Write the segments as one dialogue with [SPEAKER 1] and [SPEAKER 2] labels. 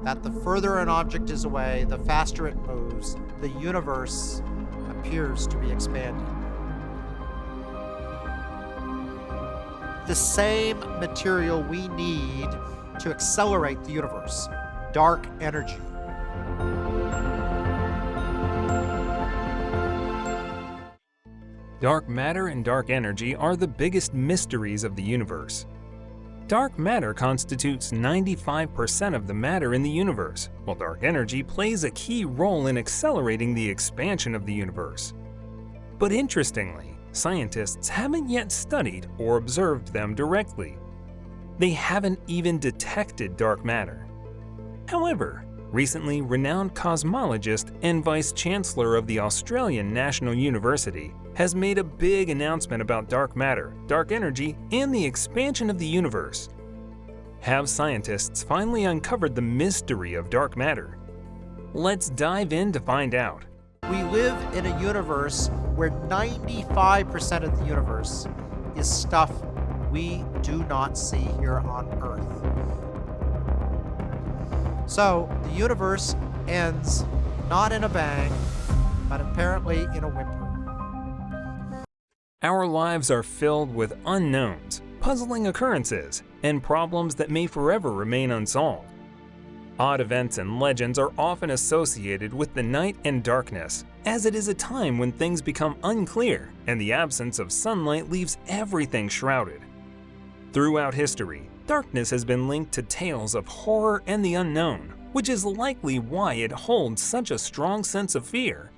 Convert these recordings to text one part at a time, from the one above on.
[SPEAKER 1] that the further an object is away, the faster it moves. The universe appears to be expanding. The same material we need to accelerate the universe, dark energy.
[SPEAKER 2] Dark matter and dark energy are the biggest mysteries of the universe. Dark matter constitutes 95% of the matter in the universe, while dark energy plays a key role in accelerating the expansion of the universe. But interestingly, scientists haven't yet studied or observed them directly. They haven't even detected dark matter. However, recently, renowned cosmologist and Vice Chancellor of the Australian National University has made a big announcement about dark matter, dark energy, and the expansion of the universe. Have scientists finally uncovered the mystery of dark matter? Let's dive in to find out.
[SPEAKER 1] We live in a universe where 95% of the universe is stuff we do not see here on Earth. So the universe ends not in a bang, but apparently in a whimper.
[SPEAKER 2] Our lives are filled with unknowns, puzzling occurrences, and problems that may forever remain unsolved. Odd events and legends are often associated with the night and darkness, as it is a time when things become unclear and the absence of sunlight leaves everything shrouded. Throughout history, darkness has been linked to tales of horror and the unknown, which is likely why it holds such a strong sense of fear.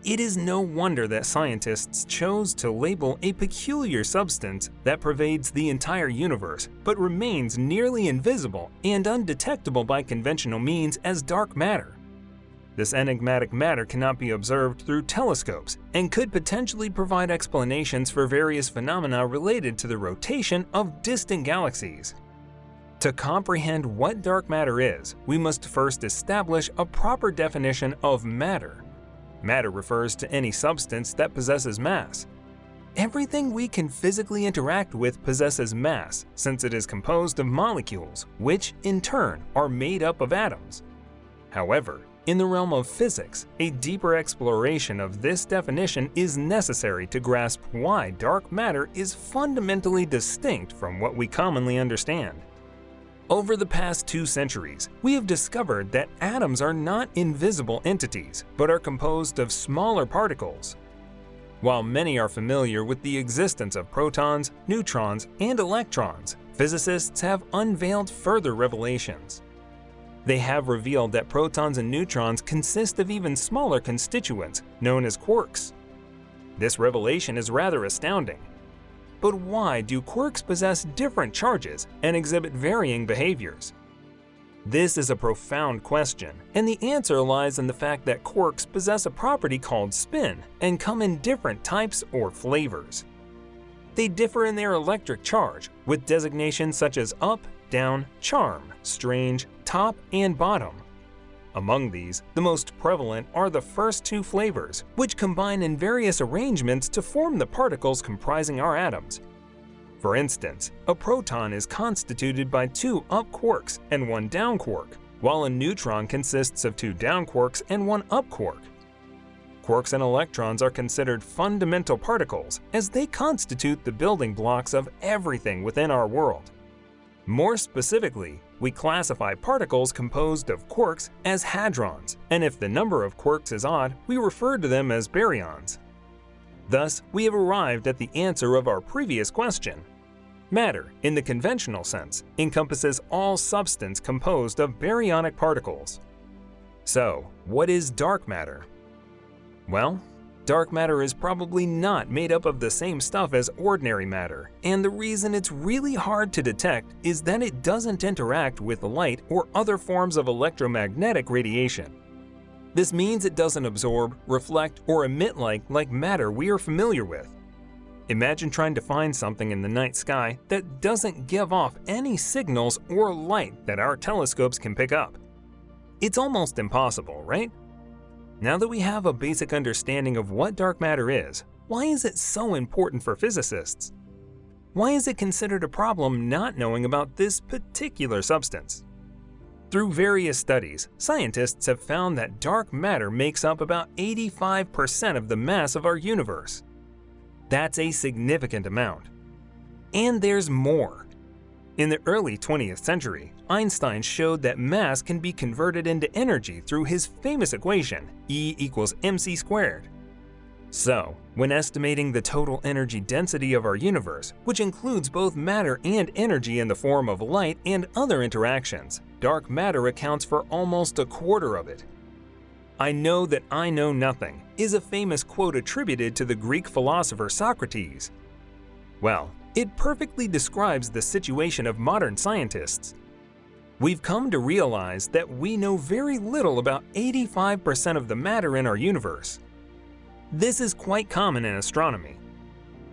[SPEAKER 2] It is no wonder that scientists chose to label a peculiar substance that pervades the entire universe but remains nearly invisible and undetectable by conventional means as dark matter. This enigmatic matter cannot be observed through telescopes and could potentially provide explanations for various phenomena related to the rotation of distant galaxies. To comprehend what dark matter is, we must first establish a proper definition of matter. Matter refers to any substance that possesses mass. Everything we can physically interact with possesses mass, since it is composed of molecules, which, in turn, are made up of atoms. However, in the realm of physics, a deeper exploration of this definition is necessary to grasp why dark matter is fundamentally distinct from what we commonly understand. Over the past 2 centuries, we have discovered that atoms are not invisible entities, but are composed of smaller particles. While many are familiar with the existence of protons, neutrons, and electrons, physicists have unveiled further revelations. They have revealed that protons and neutrons consist of even smaller constituents, known as quarks. This revelation is rather astounding. But why do quarks possess different charges and exhibit varying behaviors? This is a profound question, and the answer lies in the fact that quarks possess a property called spin and come in different types or flavors. They differ in their electric charge, with designations such as up, down, charm, strange, top, and bottom. Among these, the most prevalent are the first 2 flavors, which combine in various arrangements to form the particles comprising our atoms. For instance, a proton is constituted by 2 up quarks and 1 down quark, while a neutron consists of 2 down quarks and 1 up quark. Quarks and electrons are considered fundamental particles, as they constitute the building blocks of everything within our world. More specifically, we classify particles composed of quarks as hadrons, and if the number of quarks is odd, we refer to them as baryons. Thus, we have arrived at the answer of our previous question. Matter, in the conventional sense, encompasses all substance composed of baryonic particles. So, what is dark matter? Well, dark matter is probably not made up of the same stuff as ordinary matter, and the reason it's really hard to detect is that it doesn't interact with light or other forms of electromagnetic radiation. This means it doesn't absorb, reflect, or emit light like matter we are familiar with. Imagine trying to find something in the night sky that doesn't give off any signals or light that our telescopes can pick up. It's almost impossible, right? Now that we have a basic understanding of what dark matter is, why is it so important for physicists? Why is it considered a problem not knowing about this particular substance? Through various studies, scientists have found that dark matter makes up about 85% of the mass of our universe. That's a significant amount. And there's more. In the early 20th century, Einstein showed that mass can be converted into energy through his famous equation, E equals mc squared. So, when estimating the total energy density of our universe, which includes both matter and energy in the form of light and other interactions, dark matter accounts for almost a quarter of it. "I know that I know nothing" is a famous quote attributed to the Greek philosopher Socrates. Well, it perfectly describes the situation of modern scientists. We've come to realize that we know very little about 85% of the matter in our universe. This is quite common in astronomy.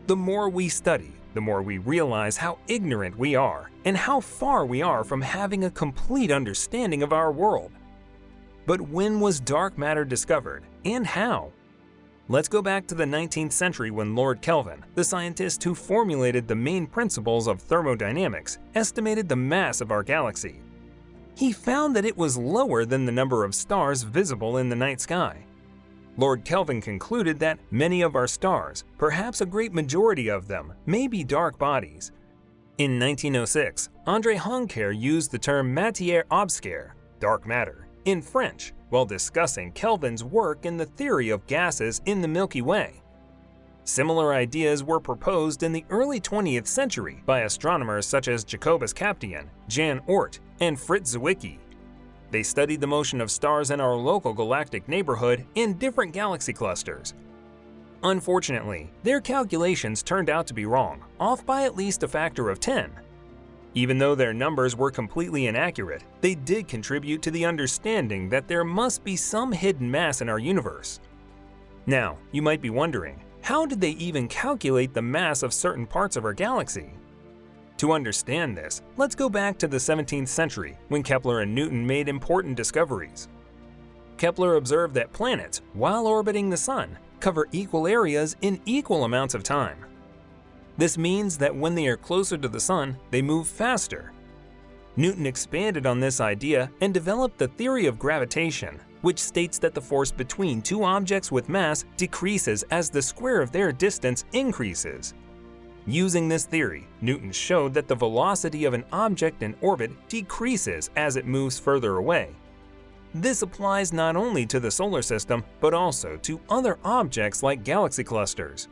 [SPEAKER 2] The more we study, the more we realize how ignorant we are and how far we are from having a complete understanding of our world. But when was dark matter discovered, and how? Let's go back to the 19th century when Lord Kelvin, the scientist who formulated the main principles of thermodynamics, estimated the mass of our galaxy. He found that it was lower than the number of stars visible in the night sky. Lord Kelvin concluded that many of our stars, perhaps a great majority of them, may be dark bodies. In 1906, André Honker used the term matière obscure, dark matter, in French while discussing Kelvin's work in the theory of gases in the Milky Way. Similar ideas were proposed in the early 20th century by astronomers such as Jacobus Kapteyn, Jan Oort, and Fritz Zwicky. They studied the motion of stars in our local galactic neighborhood in different galaxy clusters. Unfortunately, their calculations turned out to be wrong, off by at least a factor of 10. Even though their numbers were completely inaccurate, they did contribute to the understanding that there must be some hidden mass in our universe. Now, you might be wondering, how did they even calculate the mass of certain parts of our galaxy? To understand this, let's go back to the 17th century when Kepler and Newton made important discoveries. Kepler observed that planets, while orbiting the Sun, cover equal areas in equal amounts of time. This means that when they are closer to the Sun, they move faster. Newton expanded on this idea and developed the theory of gravitation, which states that the force between two objects with mass decreases as the square of their distance increases. Using this theory, Newton showed that the velocity of an object in orbit decreases as it moves further away. This applies not only to the solar system, but also to other objects like galaxy clusters.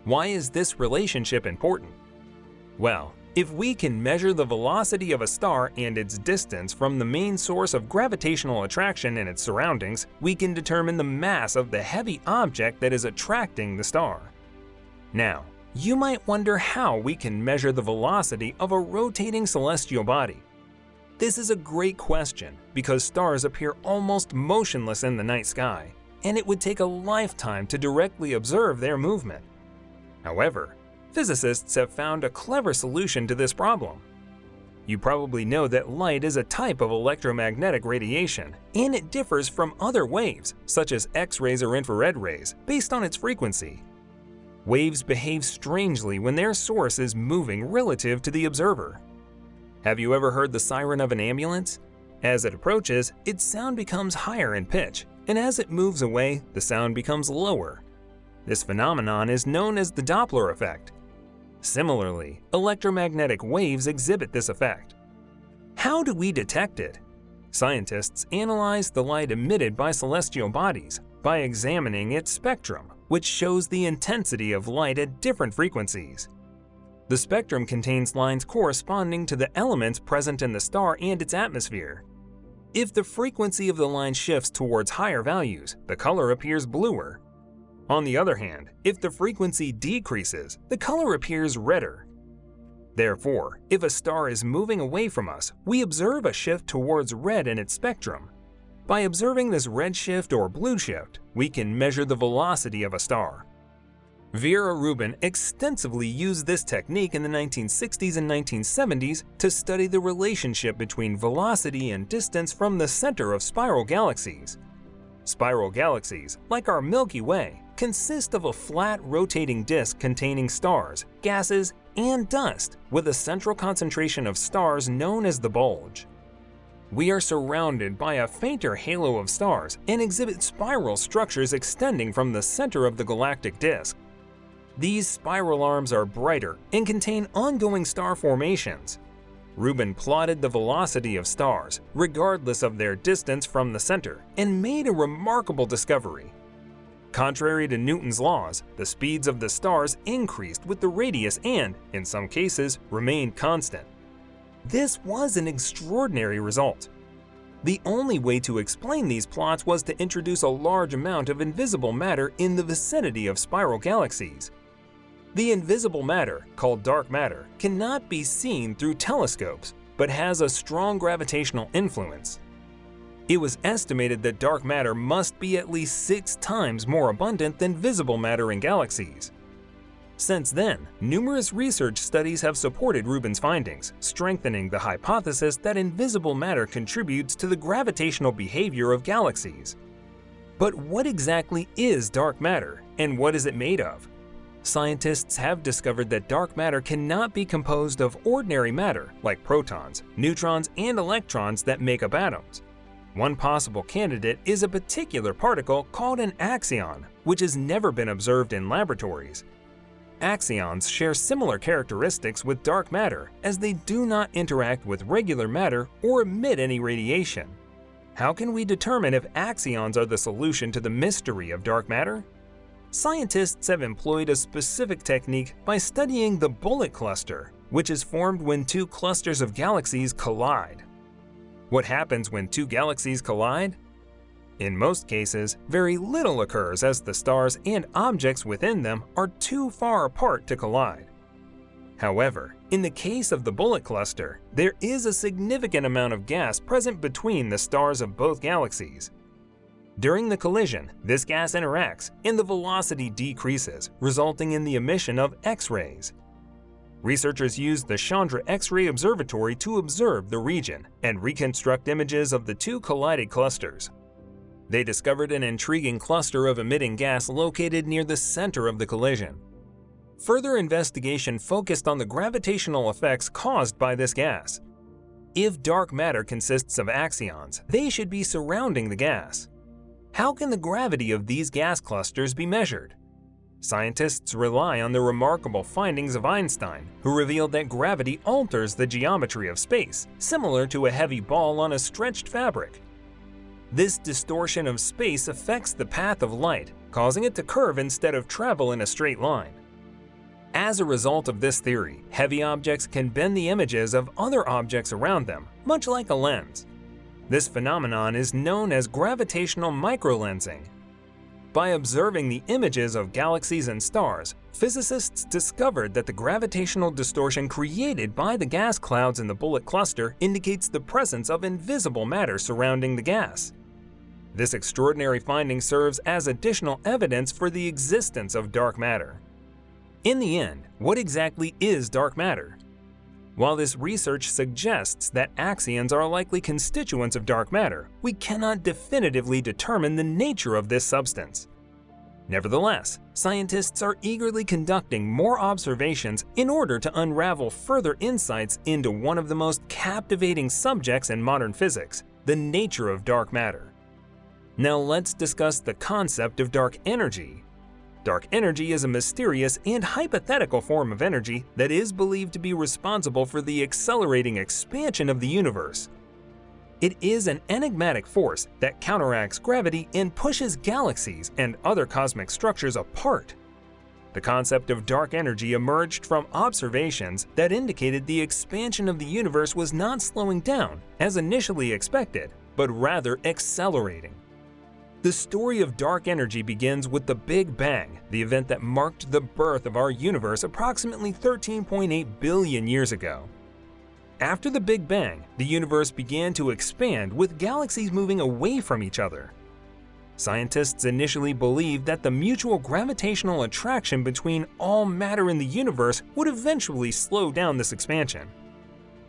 [SPEAKER 2] Why is this relationship important? Well, if we can measure the velocity of a star and its distance from the main source of gravitational attraction in its surroundings, we can determine the mass of the heavy object that is attracting the star. Now, you might wonder how we can measure the velocity of a rotating celestial body. This is a great question because stars appear almost motionless in the night sky, and it would take a lifetime to directly observe their movement. However, physicists have found a clever solution to this problem. You probably know that light is a type of electromagnetic radiation, and it differs from other waves, such as X-rays or infrared rays, based on its frequency. Waves behave strangely when their source is moving relative to the observer. Have you ever heard the siren of an ambulance? As it approaches, its sound becomes higher in pitch, and as it moves away, the sound becomes lower. This phenomenon is known as the Doppler effect. Similarly, electromagnetic waves exhibit this effect. How do we detect it? Scientists analyze the light emitted by celestial bodies by examining its spectrum, which shows the intensity of light at different frequencies. The spectrum contains lines corresponding to the elements present in the star and its atmosphere. If the frequency of the line shifts towards higher values, the color appears bluer. On the other hand, if the frequency decreases, the color appears redder. Therefore, if a star is moving away from us, we observe a shift towards red in its spectrum. By observing this red shift or blue shift, we can measure the velocity of a star. Vera Rubin extensively used this technique in the 1960s and 1970s to study the relationship between velocity and distance from the center of spiral galaxies. Spiral galaxies, like our Milky Way, consist of a flat rotating disk containing stars, gases, and dust with a central concentration of stars known as the bulge. we are surrounded by a fainter halo of stars and exhibit spiral structures extending from the center of the galactic disk. These spiral arms are brighter and contain ongoing star formations. Rubin plotted the velocity of stars, regardless of their distance from the center, and made a remarkable discovery. Contrary to Newton's laws, the speeds of the stars increased with the radius and, in some cases, remained constant. This was an extraordinary result. The only way to explain these plots was to introduce a large amount of invisible matter in the vicinity of spiral galaxies. The invisible matter, called dark matter, cannot be seen through telescopes, but has a strong gravitational influence. It was estimated that dark matter must be at least 6 times more abundant than visible matter in galaxies. Since then, numerous research studies have supported Rubin's findings, strengthening the hypothesis that invisible matter contributes to the gravitational behavior of galaxies. But what exactly is dark matter, and what is it made of? Scientists have discovered that dark matter cannot be composed of ordinary matter like protons, neutrons, and electrons that make up atoms. One possible candidate is a particular particle called an axion, which has never been observed in laboratories. Axions share similar characteristics with dark matter, as they do not interact with regular matter or emit any radiation. How can we determine if axions are the solution to the mystery of dark matter? Scientists have employed a specific technique by studying the bullet cluster, which is formed when 2 clusters of galaxies collide. What happens when 2 galaxies collide? In most cases, very little occurs as the stars and objects within them are too far apart to collide. However, in the case of the bullet cluster, there is a significant amount of gas present between the stars of both galaxies. During the collision, this gas interacts and the velocity decreases, resulting in the emission of X-rays. Researchers used the Chandra X-ray Observatory to observe the region and reconstruct images of the 2 collided clusters. They discovered an intriguing cluster of emitting gas located near the center of the collision. Further investigation focused on the gravitational effects caused by this gas. If dark matter consists of axions, they should be surrounding the gas. How can the gravity of these gas clusters be measured? Scientists rely on the remarkable findings of Einstein, who revealed that gravity alters the geometry of space, similar to a heavy ball on a stretched fabric. This distortion of space affects the path of light, causing it to curve instead of travel in a straight line. As a result of this theory, heavy objects can bend the images of other objects around them, much like a lens. This phenomenon is known as gravitational microlensing. By observing the images of galaxies and stars, physicists discovered that the gravitational distortion created by the gas clouds in the bullet cluster indicates the presence of invisible matter surrounding the gas. This extraordinary finding serves as additional evidence for the existence of dark matter. In the end, what exactly is dark matter? While this research suggests that axions are likely constituents of dark matter, we cannot definitively determine the nature of this substance. Nevertheless, scientists are eagerly conducting more observations in order to unravel further insights into one of the most captivating subjects in modern physics, the nature of dark matter. Now let's discuss the concept of dark energy. Dark energy is a mysterious and hypothetical form of energy that is believed to be responsible for the accelerating expansion of the universe. It is an enigmatic force that counteracts gravity and pushes galaxies and other cosmic structures apart. The concept of dark energy emerged from observations that indicated the expansion of the universe was not slowing down as initially expected, but rather accelerating. The story of dark energy begins with the Big Bang, the event that marked the birth of our universe approximately 13.8 billion years ago. After the Big Bang, the universe began to expand with galaxies moving away from each other. Scientists initially believed that the mutual gravitational attraction between all matter in the universe would eventually slow down this expansion.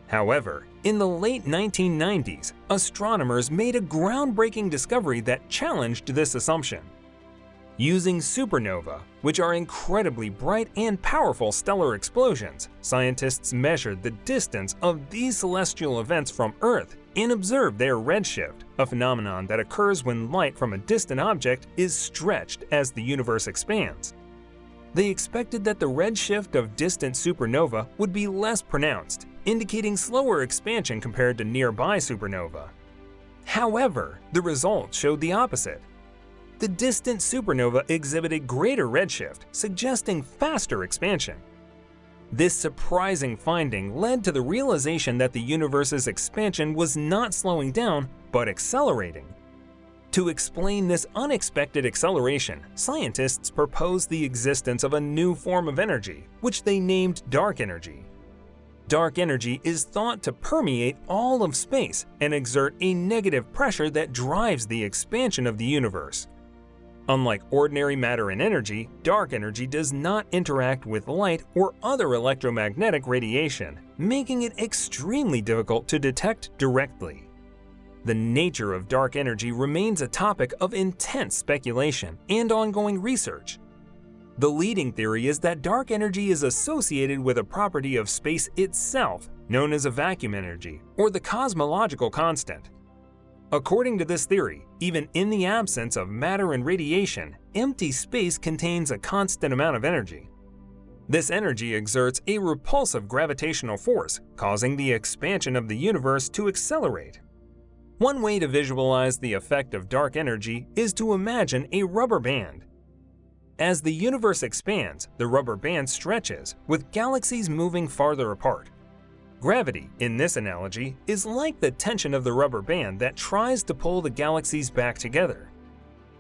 [SPEAKER 2] However, in the late 1990s, astronomers made a groundbreaking discovery that challenged this assumption. Using supernova, which are incredibly bright and powerful stellar explosions, scientists measured the distance of these celestial events from Earth and observed their redshift, a phenomenon that occurs when light from a distant object is stretched as the universe expands. They expected that the redshift of distant supernova would be less pronounced, indicating slower expansion compared to nearby supernova. However, the results showed the opposite. The distant supernova exhibited greater redshift, suggesting faster expansion. This surprising finding led to the realization that the universe's expansion was not slowing down, but accelerating. To explain this unexpected acceleration, scientists proposed the existence of a new form of energy, which they named dark energy. Dark energy is thought to permeate all of space and exert a negative pressure that drives the expansion of the universe. Unlike ordinary matter and energy, dark energy does not interact with light or other electromagnetic radiation, making it extremely difficult to detect directly. The nature of dark energy remains a topic of intense speculation and ongoing research. The leading theory is that dark energy is associated with a property of space itself, known as a vacuum energy, or the cosmological constant. According to this theory, even in the absence of matter and radiation, empty space contains a constant amount of energy. This energy exerts a repulsive gravitational force, causing the expansion of the universe to accelerate. One way to visualize the effect of dark energy is to imagine a rubber band. As the universe expands, the rubber band stretches, with galaxies moving farther apart. Gravity, in this analogy, is like the tension of the rubber band that tries to pull the galaxies back together.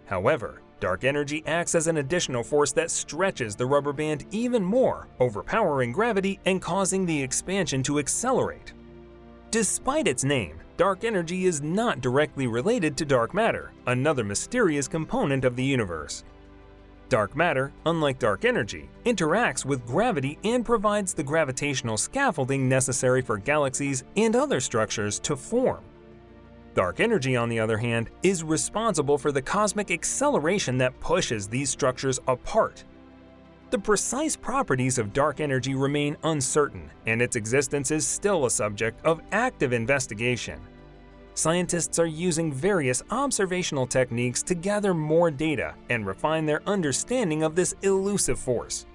[SPEAKER 2] However, dark energy acts as an additional force that stretches the rubber band even more, overpowering gravity and causing the expansion to accelerate. Despite its name, dark energy is not directly related to dark matter, another mysterious component of the universe. Dark matter, unlike dark energy, interacts with gravity and provides the gravitational scaffolding necessary for galaxies and other structures to form. Dark energy, on the other hand, is responsible for the cosmic acceleration that pushes these structures apart. The precise properties of dark energy remain uncertain, and its existence is still a subject of active investigation. Scientists are using various observational techniques to gather more data and refine their understanding of this elusive force.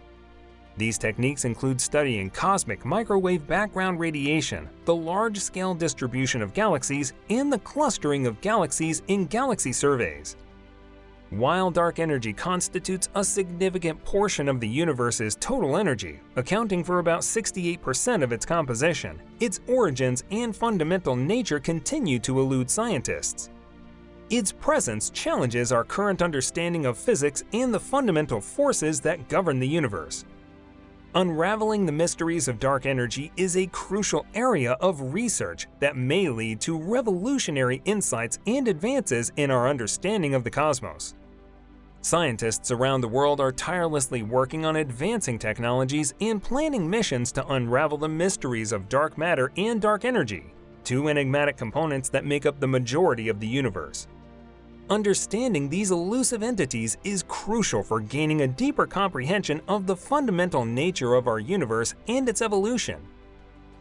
[SPEAKER 2] These techniques include studying cosmic microwave background radiation, the large-scale distribution of galaxies, and the clustering of galaxies in galaxy surveys. While dark energy constitutes a significant portion of the universe's total energy, accounting for about 68% of its composition, its origins and fundamental nature continue to elude scientists. Its presence challenges our current understanding of physics and the fundamental forces that govern the universe. Unraveling the mysteries of dark energy is a crucial area of research that may lead to revolutionary insights and advances in our understanding of the cosmos. Scientists around the world are tirelessly working on advancing technologies and planning missions to unravel the mysteries of dark matter and dark energy, two enigmatic components that make up the majority of the universe. Understanding these elusive entities is crucial for gaining a deeper comprehension of the fundamental nature of our universe and its evolution.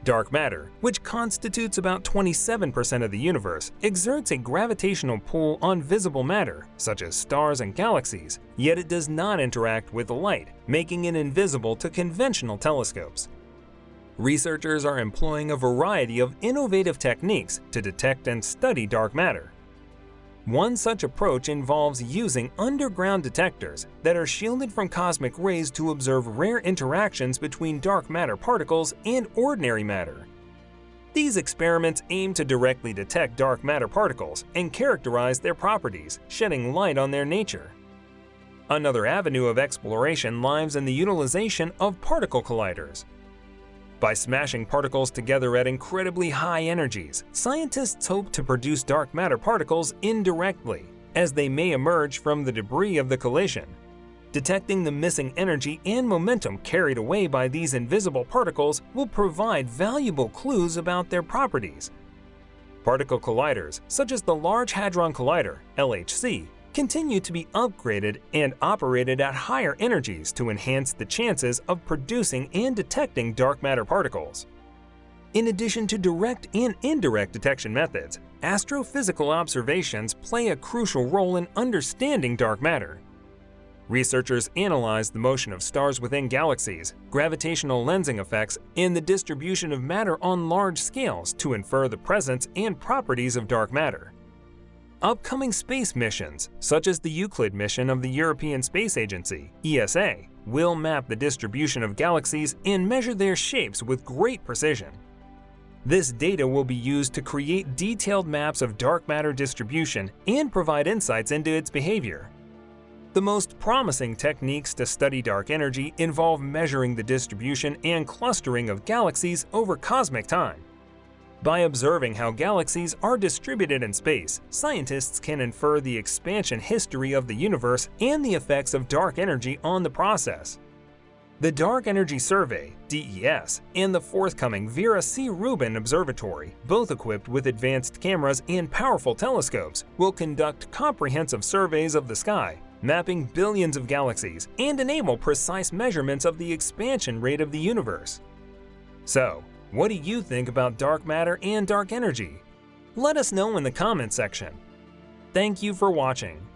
[SPEAKER 2] Dark matter, which constitutes about 27% of the universe, exerts a gravitational pull on visible matter, such as stars and galaxies, yet it does not interact with light, making it invisible to conventional telescopes. Researchers are employing a variety of innovative techniques to detect and study dark matter. One such approach involves using underground detectors that are shielded from cosmic rays to observe rare interactions between dark matter particles and ordinary matter. These experiments aim to directly detect dark matter particles and characterize their properties, shedding light on their nature. Another avenue of exploration lies in the utilization of particle colliders. By smashing particles together at incredibly high energies, scientists hope to produce dark matter particles indirectly, as they may emerge from the debris of the collision. Detecting the missing energy and momentum carried away by these invisible particles will provide valuable clues about their properties. Particle colliders, such as the Large Hadron Collider, LHC, continue to be upgraded and operated at higher energies to enhance the chances of producing and detecting dark matter particles. In addition to direct and indirect detection methods, astrophysical observations play a crucial role in understanding dark matter. Researchers analyze the motion of stars within galaxies, gravitational lensing effects, and the distribution of matter on large scales to infer the presence and properties of dark matter. Upcoming space missions, such as the Euclid mission of the European Space Agency (ESA), will map the distribution of galaxies and measure their shapes with great precision. This data will be used to create detailed maps of dark matter distribution and provide insights into its behavior. The most promising techniques to study dark energy involve measuring the distribution and clustering of galaxies over cosmic time. By observing how galaxies are distributed in space, scientists can infer the expansion history of the universe and the effects of dark energy on the process. The Dark Energy Survey (DES) and the forthcoming Vera Rubin Observatory, both equipped with advanced cameras and powerful telescopes, will conduct comprehensive surveys of the sky, mapping billions of galaxies, and enable precise measurements of the expansion rate of the universe. So, what do you think about dark matter and dark energy? Let us know in the comment section. Thank you for watching.